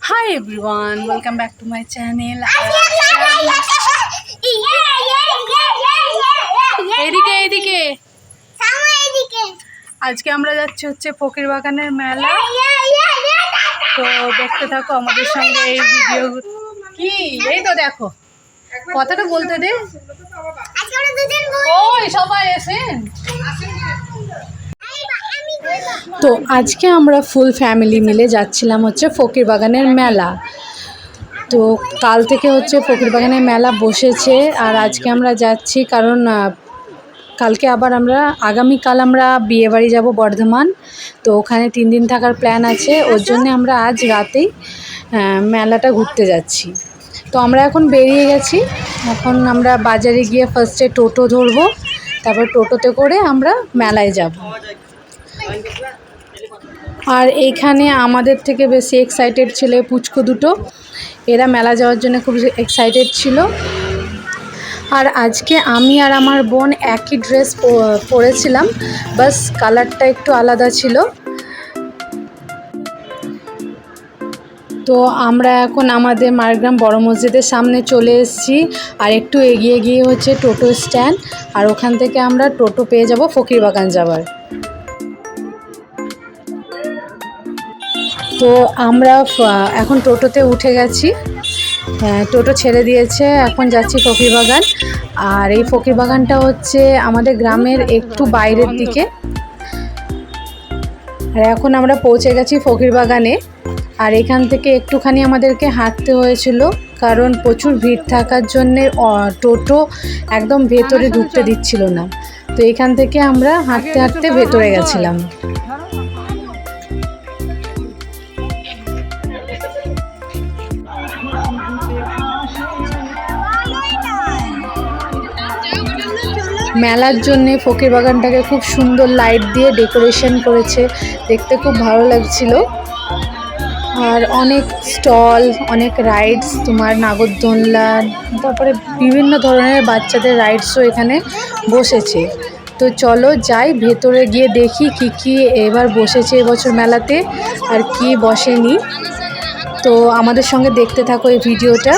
Hi everyone, welcome back to my channel. এদিকে এদিকে আজকে আমরা যাচ্ছি হচ্ছে ফকির বাগানের মেলা। তো দেখতে থাকো আমাদের সঙ্গে এই ভিডিও। কি এই তো দেখো, কথাটা বলতে দে। ওই সবাই এসেন। তো আজকে আমরা ফুল ফ্যামিলি মিলে যাচ্ছিলাম হচ্ছে ফকির বাগানের মেলা। তো কাল থেকে হচ্ছে ফকির বাগানের মেলা বসেছে, আর আজকে আমরা যাচ্ছি কারণ কালকে আবার আগামীকাল আমরা বিয়েবাড়ি যাব বর্ধমান। তো ওখানে 3 দিন থাকার প্ল্যান আছে, ওর জন্য আমরা আজ রাতেই মেলাটা ঘুরতে যাচ্ছি। তো আমরা এখন বেরিয়ে গেছি। এখন আমরা বাজারে গিয়ে ফার্স্টে টোটো ধরবো, তারপর টোটোতে করে আমরা মেলায় যাব। আর এইখানে আমাদের থেকে বেশি এক্সাইটেড ছিল পুচকু দুটো, এরা মেলা যাওয়ার জন্য খুব এক্সাইটেড ছিল। আর আজকে আমি আর আমার বোন একই ড্রেস পরেছিলাম, বাস কালারটা একটু আলাদা ছিল। তো আমরা এখন আমাদের মারগ্রাম বড় মসজিদের সামনে চলে এসেছি, আর একটু এগিয়ে গিয়ে হচ্ছে টোটো স্ট্যান্ড, আর ওখান থেকে আমরা টোটো পেয়ে যাব ফকির বাগান যাওয়ার। তো আমরা এখন টোটোতে উঠে গেছি, টোটো ছেড়ে দিয়েছে, এখন যাচ্ছি ফকির বাগান। আর এই ফকির বাগানটা হচ্ছে আমাদের গ্রামের একটু বাইরের দিকে। আর এখন আমরা পৌঁছে গেছি ফকির বাগানে। আর এখান থেকে একটুখানি আমাদেরকে হাঁটতে হয়েছিল, কারণ প্রচুর ভিড় থাকার জন্যে টোটো একদম ভেতরে ঢুকতে দিচ্ছিল না। তো এখান থেকে আমরা হাঁটতে হাঁটতে ভেতরে গেছিলাম। মেলার জন্যে ফকির বাগানটাকে খুব সুন্দর লাইট দিয়ে ডেকোরেশন করেছে, দেখতে খুব ভালো লাগছিল। আর অনেক স্টল, অনেক রাইডস, তোমার নাগরদোলনা, তারপরে বিভিন্ন ধরনের বাচ্চাদের রাইডসও এখানে বসেছে। তো চলো যাই ভেতরে গিয়ে দেখি কি কি এবার বসেছে এবছর মেলাতে আর কি বসেনি। তো আমাদের সঙ্গে দেখতে থাকো এই ভিডিওটা।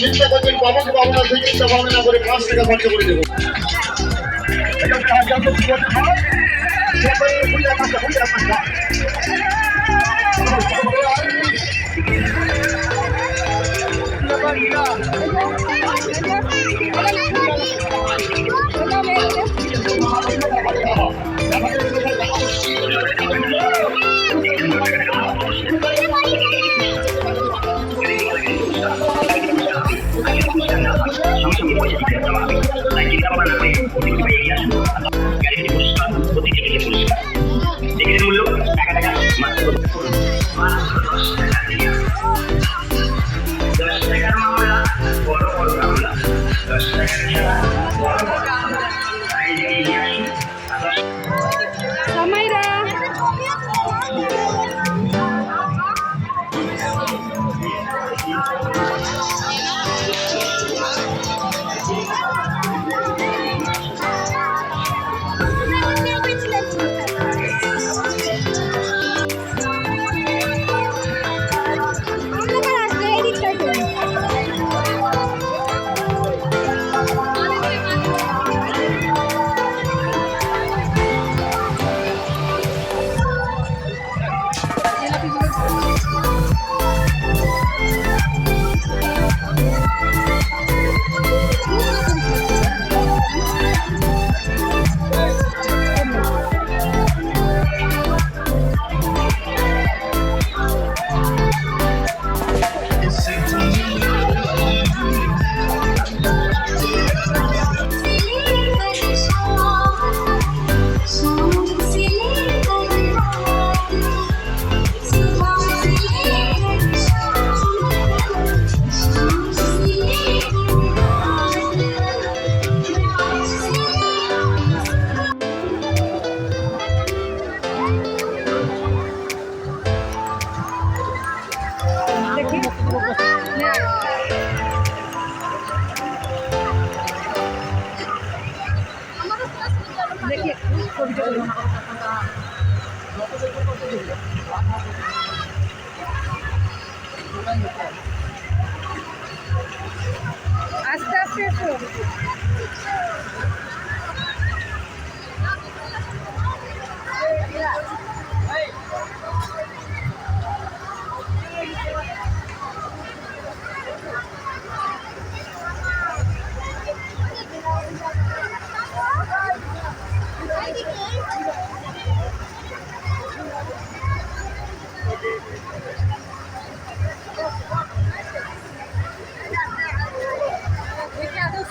চিন্তা করবেন বাবাকে বাবা না থেকে চিন্তা ভাবনা না করে 5 টাকা খরচ করে দেবো। দেখি ছবিটা আস্তে আস্তে এসো।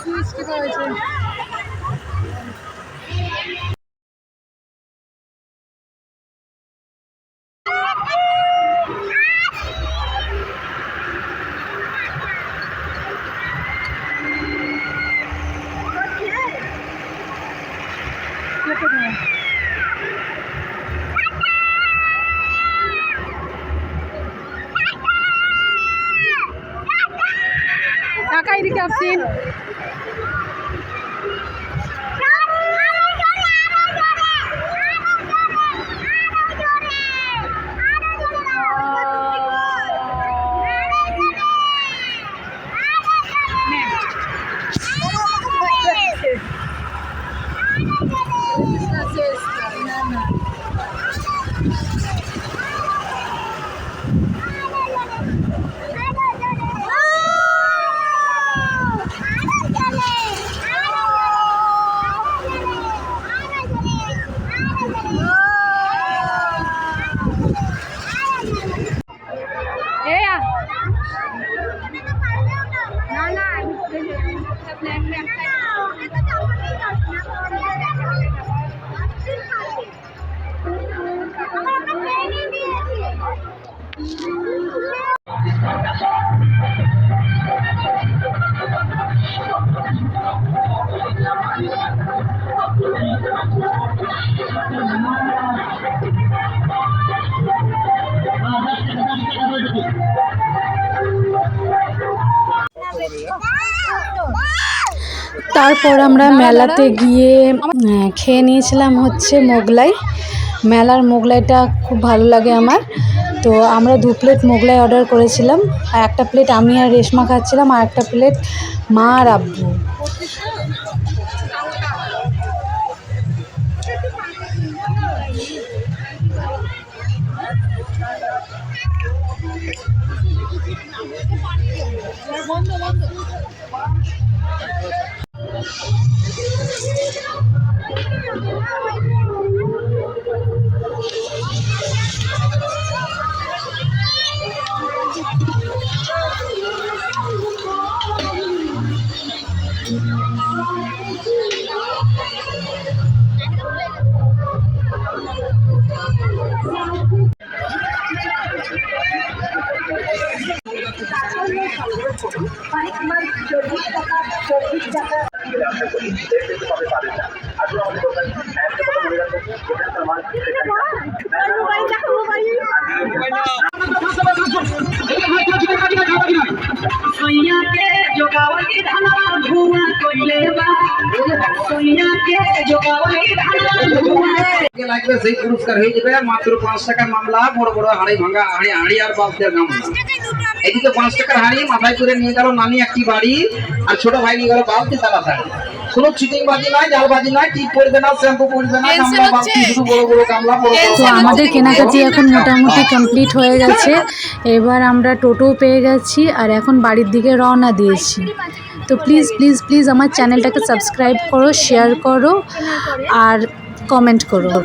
সুইচ টিপা হয়েছে। টাকা এদিকে আসছেন। তারপর আমরা মেলাতে গিয়ে খেয়ে নিয়েছিলাম হচ্ছে মোগলাই। মেলার মোগলাইটা খুব ভালো লাগে আমার। তো আমরা 2 প্লেট মোগলাই অর্ডার করেছিলাম। আর একটা প্লেট আমি আর রেশমা খাচ্ছিলাম, আর একটা প্লেট মা আর আব্বু। লাগবে সেই পুরস্কার হয়ে যাবে মাত্র 5 টাকার মামলা। বড় বড় হাড়ি ভাঙা হাড়ি আর বালতির নাম। এদিকে 5 টাকার হাড়ি মাথায় করে নিয়ে গেল নানি একটি বাড়ি, আর ছোট ভাই নিয়ে গেল বালতি তালা শাড়ি। কোনো চিটিংবাজি নাই, জালবাজি নাই, টিপ পড়বে না, শ্যাম্পু পড়বে না, গামলা বালতি শুধু বড় বড় গামলা। তো আমাদের কেনাকাটি এখন মোটামুটি কমপ্লিট হয়ে গেছে। এবার আমরা টোটো পেয়ে গেছি আর এখন বাড়ির দিকে রওনা দিয়েছি। তো প্লিজ প্লিজ প্লিজ আমার চ্যানেলটাকে সাবস্ক্রাইব করো, শেয়ার করো আর কমেন্ট করো।